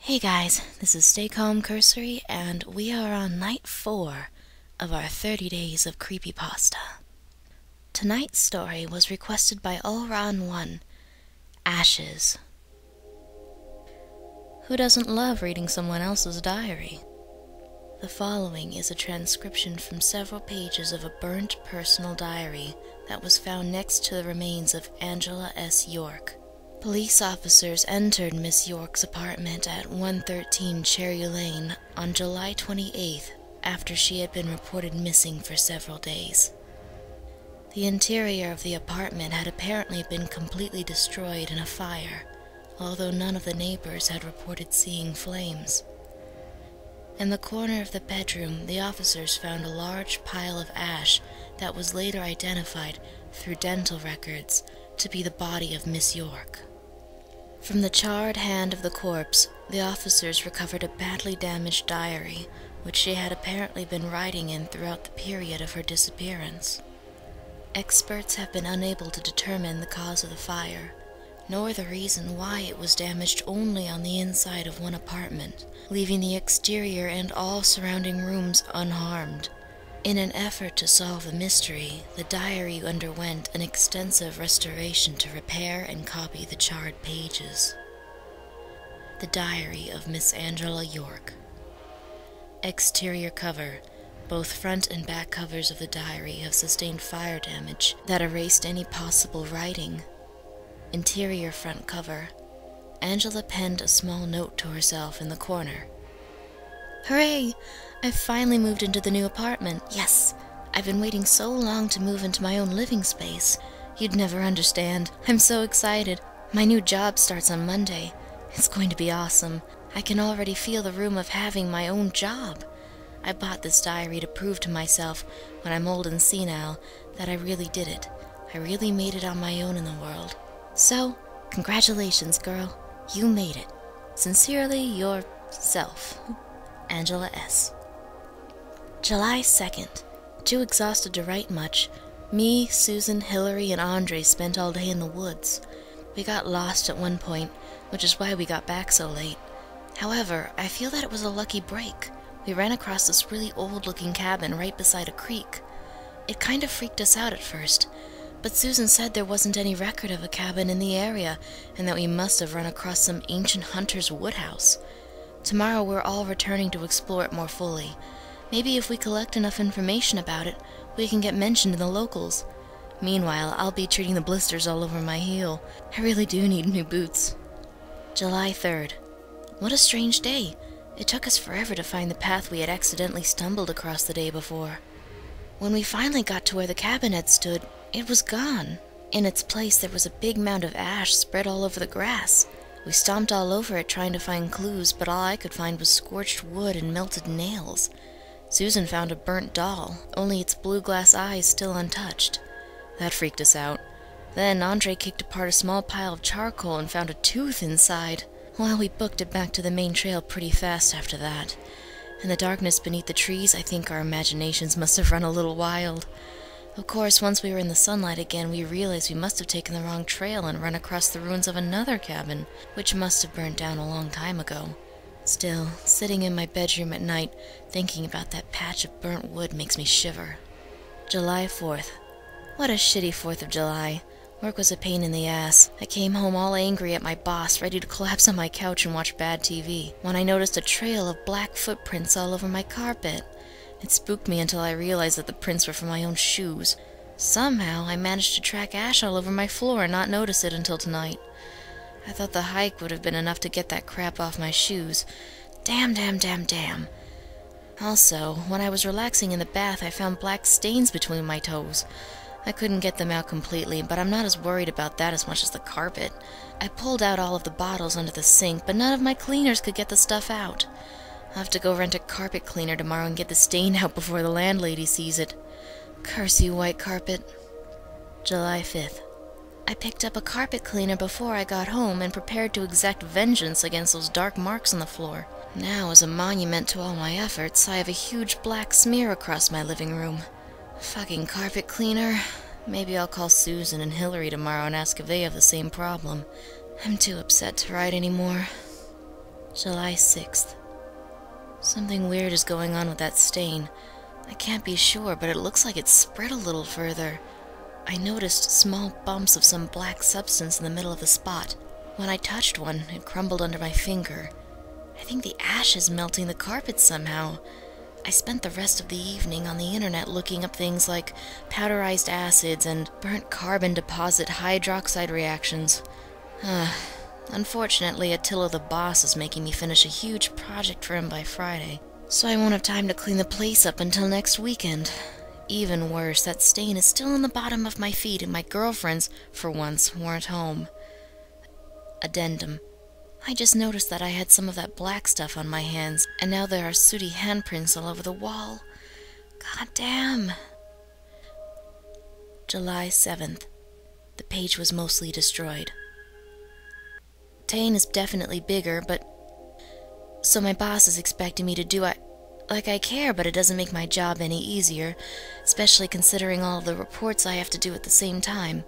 Hey guys, this is Stay Calm Cursory, and we are on night 4 of our 30 days of creepypasta. Tonight's story was requested by Allron1, Ashes. Who doesn't love reading someone else's diary? The following is a transcription from several pages of a burnt personal diary that was found next to the remains of Angela S. York. Police officers entered Miss York's apartment at 113 Cherry Lane on July 28th after she had been reported missing for several days. The interior of the apartment had apparently been completely destroyed in a fire, although none of the neighbors had reported seeing flames. In the corner of the bedroom, the officers found a large pile of ash that was later identified through dental records to be the body of Miss York. From the charred hand of the corpse, the officers recovered a badly damaged diary, which she had apparently been writing in throughout the period of her disappearance. Experts have been unable to determine the cause of the fire, nor the reason why it was damaged only on the inside of one apartment, leaving the exterior and all surrounding rooms unharmed. In an effort to solve the mystery, the diary underwent an extensive restoration to repair and copy the charred pages. The Diary of Miss Angela York. Exterior cover. Both front and back covers of the diary have sustained fire damage that erased any possible writing. Interior front cover. Angela penned a small note to herself in the corner. "Hooray! I've finally moved into the new apartment. Yes, I've been waiting so long to move into my own living space. You'd never understand. I'm so excited. My new job starts on Monday. It's going to be awesome. I can already feel the room of having my own job. I bought this diary to prove to myself, when I'm old and senile, that I really did it. I really made it on my own in the world. So, congratulations, girl. You made it. Sincerely, yourself. Angela S. July 2nd. Too exhausted to write much, me, Susan, Hillary, and Andre spent all day in the woods. We got lost at one point, which is why we got back so late. However, I feel that it was a lucky break. We ran across this really old-looking cabin right beside a creek. It kind of freaked us out at first, but Susan said there wasn't any record of a cabin in the area, and that we must have run across some ancient hunter's woodhouse. Tomorrow we're all returning to explore it more fully. Maybe if we collect enough information about it, we can get mentioned in the locals. Meanwhile, I'll be treating the blisters all over my heel. I really do need new boots. July 3rd. What a strange day. It took us forever to find the path we had accidentally stumbled across the day before. When we finally got to where the cabin had stood, it was gone. In its place, there was a big mound of ash spread all over the grass. We stomped all over it trying to find clues, but all I could find was scorched wood and melted nails. Susan found a burnt doll, only its blue glass eyes still untouched. That freaked us out. Then Andre kicked apart a small pile of charcoal and found a tooth inside. Well, we booked it back to the main trail pretty fast after that. In the darkness beneath the trees, I think our imaginations must have run a little wild. Of course, once we were in the sunlight again, we realized we must have taken the wrong trail and run across the ruins of another cabin, which must have burnt down a long time ago. Still, sitting in my bedroom at night, thinking about that patch of burnt wood makes me shiver. July 4th. What a shitty 4th of July. Work was a pain in the ass. I came home all angry at my boss, ready to collapse on my couch and watch bad TV, when I noticed a trail of black footprints all over my carpet. It spooked me until I realized that the prints were from my own shoes. Somehow, I managed to track ash all over my floor and not notice it until tonight. I thought the hike would have been enough to get that crap off my shoes. Damn. Also, when I was relaxing in the bath, I found black stains between my toes. I couldn't get them out completely, but I'm not as worried about that as much as the carpet. I pulled out all of the bottles under the sink, but none of my cleaners could get the stuff out. I'll have to go rent a carpet cleaner tomorrow and get the stain out before the landlady sees it. Curse you, white carpet. July 5th. I picked up a carpet cleaner before I got home and prepared to exact vengeance against those dark marks on the floor. Now, as a monument to all my efforts, I have a huge black smear across my living room. Fucking carpet cleaner. Maybe I'll call Susan and Hillary tomorrow and ask if they have the same problem. I'm too upset to write anymore. July 6th. Something weird is going on with that stain. I can't be sure, but it looks like it's spread a little further. I noticed small bumps of some black substance in the middle of the spot. When I touched one, it crumbled under my finger. I think the ash is melting the carpet somehow. I spent the rest of the evening on the internet looking up things like powderized acids and burnt carbon deposit hydroxide reactions. Unfortunately, Attila the boss is making me finish a huge project for him by Friday, so I won't have time to clean the place up until next weekend. Even worse, that stain is still on the bottom of my feet, and my girlfriends, for once, weren't home. Addendum. I just noticed that I had some of that black stuff on my hands, and now there are sooty handprints all over the wall. God damn. July 7th. The page was mostly destroyed. Tane is definitely bigger, but... So my boss is expecting me to do like I care, but it doesn't make my job any easier, especially considering all of the reports I have to do at the same time.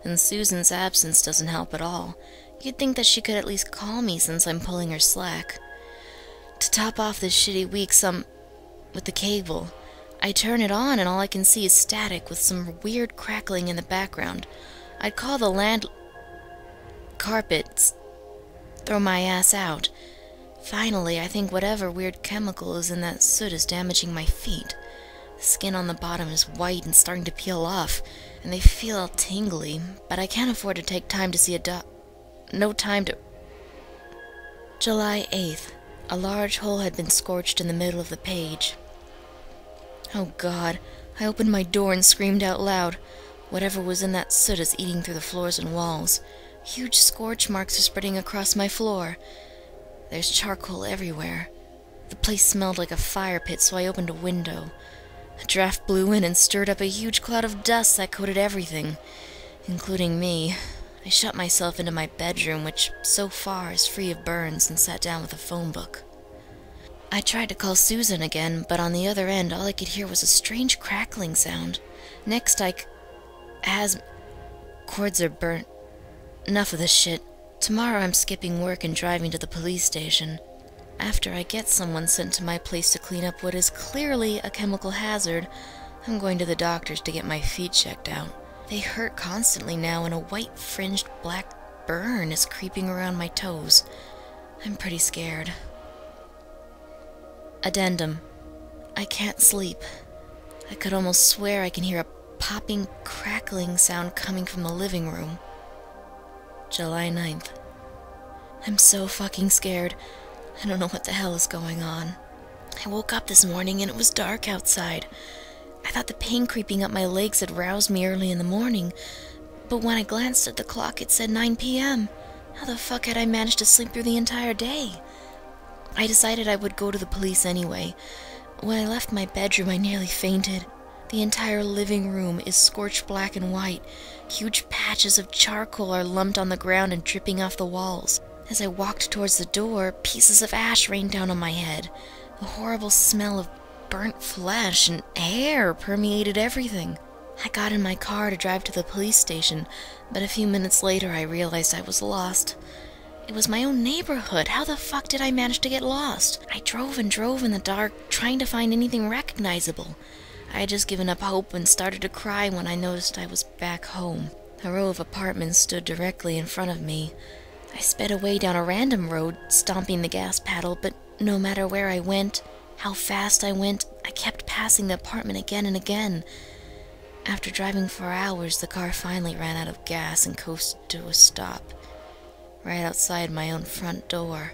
And Susan's absence doesn't help at all. You'd think that she could at least call me since I'm pulling her slack. To top off this shitty week, with the cable, I turn it on and all I can see is static with some weird crackling in the background. I'd call the carpets throw my ass out. Finally, I think whatever weird chemical is in that soot is damaging my feet. The skin on the bottom is white and starting to peel off, and they feel all tingly, but I can't afford to take time to see no time to... July 8th. A large hole had been scorched in the middle of the page. Oh God. I opened my door and screamed out loud. Whatever was in that soot is eating through the floors and walls. Huge scorch marks are spreading across my floor. There's charcoal everywhere. The place smelled like a fire pit, so I opened a window. A draft blew in and stirred up a huge cloud of dust that coated everything, including me. I shut myself into my bedroom, which so far is free of burns, and sat down with a phone book. I tried to call Susan again, but on the other end all I could hear was a strange crackling sound. Next cords are burnt. Enough of this shit. Tomorrow I'm skipping work and driving to the police station. After I get someone sent to my place to clean up what is clearly a chemical hazard, I'm going to the doctor's to get my feet checked out. They hurt constantly now, and a white fringed black burn is creeping around my toes. I'm pretty scared. Addendum. I can't sleep. I could almost swear I can hear a popping, crackling sound coming from the living room. July 9th. I'm so fucking scared. I don't know what the hell is going on. I woke up this morning and it was dark outside. I thought the pain creeping up my legs had roused me early in the morning, but when I glanced at the clock it said 9 p.m. How the fuck had I managed to sleep through the entire day? I decided I would go to the police anyway. When I left my bedroom I nearly fainted. The entire living room is scorched black and white. Huge patches of charcoal are lumped on the ground and dripping off the walls. As I walked towards the door, pieces of ash rained down on my head. A horrible smell of burnt flesh and hair permeated everything. I got in my car to drive to the police station, but a few minutes later I realized I was lost. It was my own neighborhood. How the fuck did I manage to get lost? I drove and drove in the dark, trying to find anything recognizable. I had just given up hope and started to cry when I noticed I was back home. A row of apartments stood directly in front of me. I sped away down a random road, stomping the gas pedal, but no matter where I went, how fast I went, I kept passing the apartment again and again. After driving for hours, the car finally ran out of gas and coasted to a stop, right outside my own front door.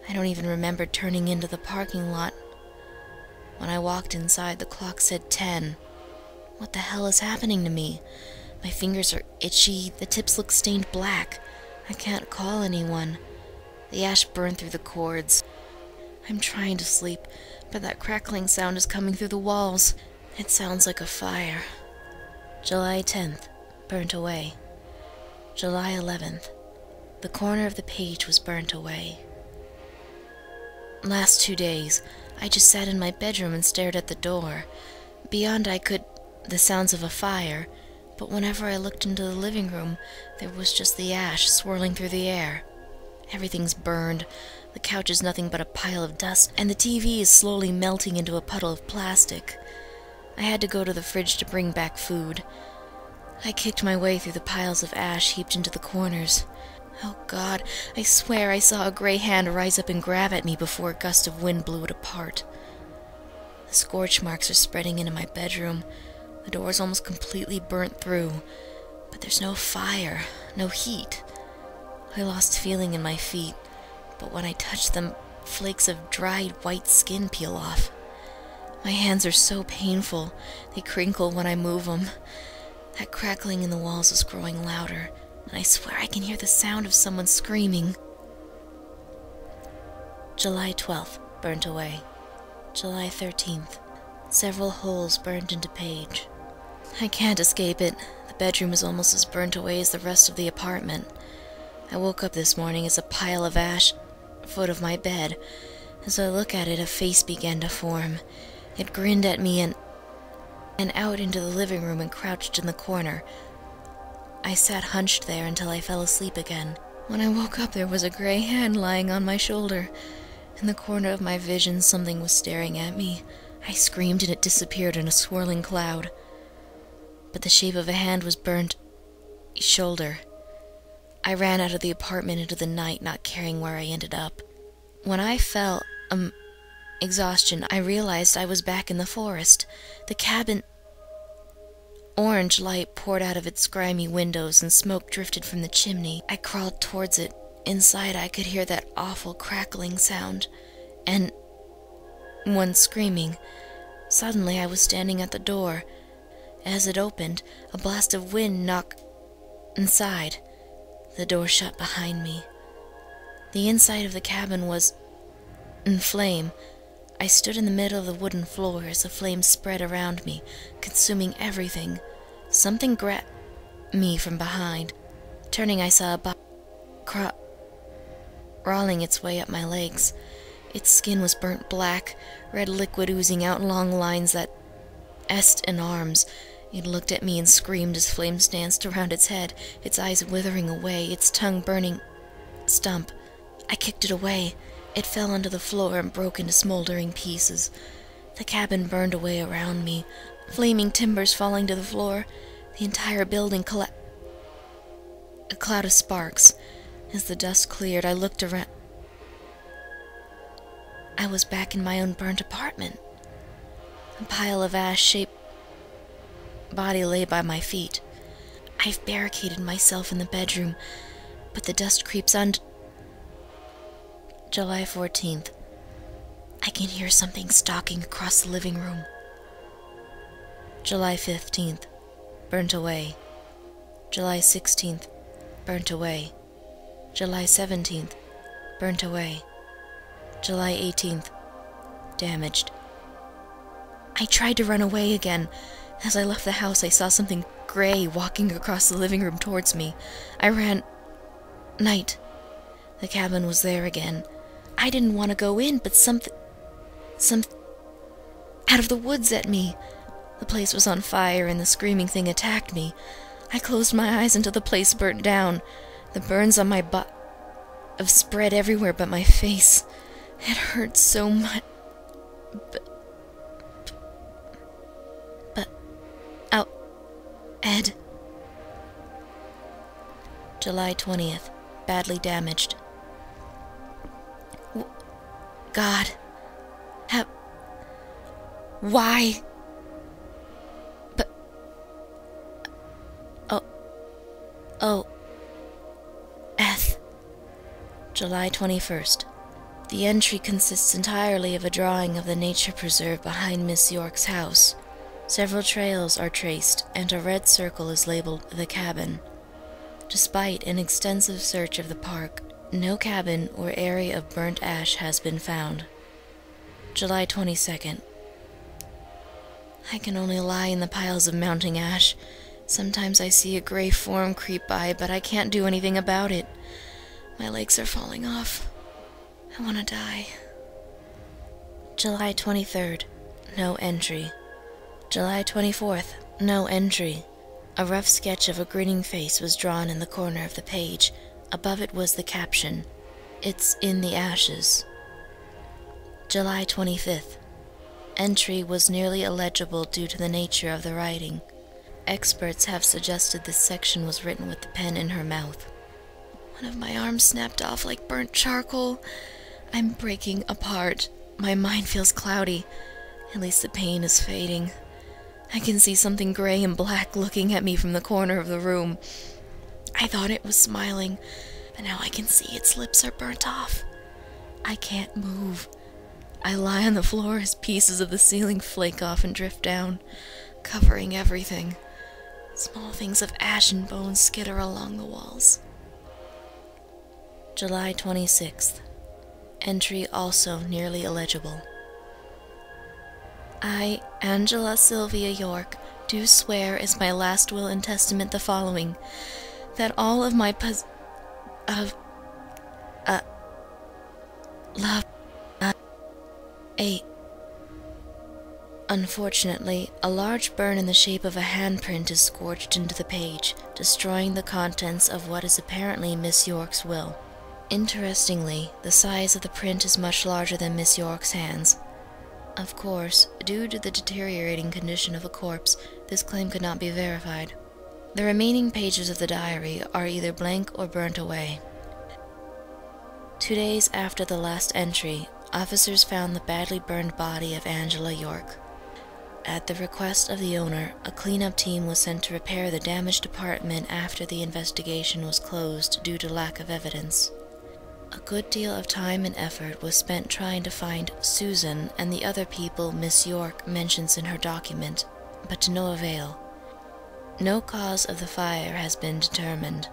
I don't even remember turning into the parking lot. When I walked inside, the clock said 10. What the hell is happening to me? My fingers are itchy, the tips look stained black. I can't call anyone. The ash burned through the cords. I'm trying to sleep, but that crackling sound is coming through the walls. It sounds like a fire. July 10th. Burnt away. July 11th. The corner of the page was burnt away. Last 2 days, I just sat in my bedroom and stared at the door. Beyond the sounds of a fire, but whenever I looked into the living room, there was just the ash swirling through the air. Everything's burned. The couch is nothing but a pile of dust, and the TV is slowly melting into a puddle of plastic. I had to go to the fridge to bring back food. I kicked my way through the piles of ash heaped into the corners. Oh God, I swear I saw a gray hand rise up and grab at me before a gust of wind blew it apart. The scorch marks are spreading into my bedroom. The door is almost completely burnt through, but there's no fire, no heat. I lost feeling in my feet, but when I touch them, flakes of dried white skin peel off. My hands are so painful, they crinkle when I move them. That crackling in the walls is growing louder, and I swear I can hear the sound of someone screaming. July 12th, burnt away. July 13th, several holes burned into page. I can't escape it. The bedroom is almost as burnt away as the rest of the apartment. I woke up this morning as a pile of ash at the foot of my bed. As I look at it, a face began to form. It grinned at me and out into the living room and crouched in the corner. I sat hunched there until I fell asleep again. When I woke up, there was a gray hand lying on my shoulder. In the corner of my vision, something was staring at me. I screamed and it disappeared in a swirling cloud. But the shape of a hand was burnt shoulder. I ran out of the apartment into the night, not caring where I ended up. When I fell, exhaustion, I realized I was back in the forest. The cabin... Orange light poured out of its grimy windows and smoke drifted from the chimney. I crawled towards it. Inside, I could hear that awful crackling sound, and one screaming. Suddenly, I was standing at the door. As it opened, a blast of wind knocked inside. The door shut behind me. The inside of the cabin was in flame. I stood in the middle of the wooden floor as the flames spread around me, consuming everything. Something grabbed me from behind. Turning, I saw a body crawling its way up my legs. Its skin was burnt black, red liquid oozing out in long lines that est in arms. It looked at me and screamed as flames danced around its head, its eyes withering away, its tongue burning stump. I kicked it away. It fell onto the floor and broke into smoldering pieces. The cabin burned away around me, flaming timbers falling to the floor. The entire building collapsed. A cloud of sparks. As the dust cleared, I looked around. I was back in my own burnt apartment. A pile of ash-shaped body lay by my feet. I've barricaded myself in the bedroom, but the dust creeps on. July 14th. I can hear something stalking across the living room. July 15th. Burnt away. July 16th. Burnt away. July 17th. Burnt away. July 18th. Damaged. I tried to run away again. As I left the house, I saw something gray walking across the living room towards me. I ran. Night. The cabin was there again. I didn't want to go in, but something out of the woods at me. The place was on fire, and the screaming thing attacked me. I closed my eyes until the place burnt down. The burns on my butt have spread everywhere but my face. It hurt so much. But oh, Ed. July 20th. Badly damaged. God. Why? But... Oh. Eth. July 21st. The entry consists entirely of a drawing of the nature preserve behind Miss York's house. Several trails are traced, and a red circle is labeled the cabin. Despite an extensive search of the park, no cabin or area of burnt ash has been found. July 22nd. I can only lie in the piles of mounting ash. Sometimes I see a gray form creep by, but I can't do anything about it. My legs are falling off. I want to die. July 23rd. No entry. July 24th. No entry. A rough sketch of a grinning face was drawn in the corner of the page. Above it was the caption, It's in the ashes. July 25th. Entry was nearly illegible due to the nature of the writing. Experts have suggested this section was written with the pen in her mouth. One of my arms snapped off like burnt charcoal. I'm breaking apart. My mind feels cloudy. At least the pain is fading. I can see something gray and black looking at me from the corner of the room. I thought it was smiling, but now I can see its lips are burnt off. I can't move. I lie on the floor as pieces of the ceiling flake off and drift down, covering everything. Small things of ash and bone skitter along the walls. July 26th. Entry also nearly illegible. I, Angela Sylvia York, do swear as my last will and testament the following, that all of my Unfortunately, a large burn in the shape of a handprint is scorched into the page, destroying the contents of what is apparently Miss York's will. Interestingly, the size of the print is much larger than Miss York's hands. Of course, due to the deteriorating condition of a corpse, this claim could not be verified. The remaining pages of the diary are either blank or burnt away. 2 days after the last entry, officers found the badly burned body of Angela York. At the request of the owner, a cleanup team was sent to repair the damaged apartment after the investigation was closed due to lack of evidence. A good deal of time and effort was spent trying to find Susan and the other people Miss York mentions in her document, but to no avail. No cause of the fire has been determined.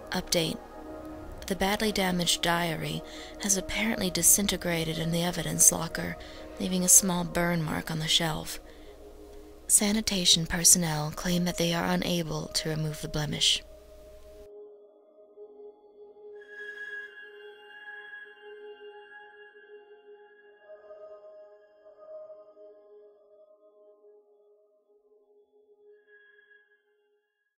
Update. The badly damaged diary has apparently disintegrated in the evidence locker, leaving a small burn mark on the shelf. Sanitation personnel claim that they are unable to remove the blemish.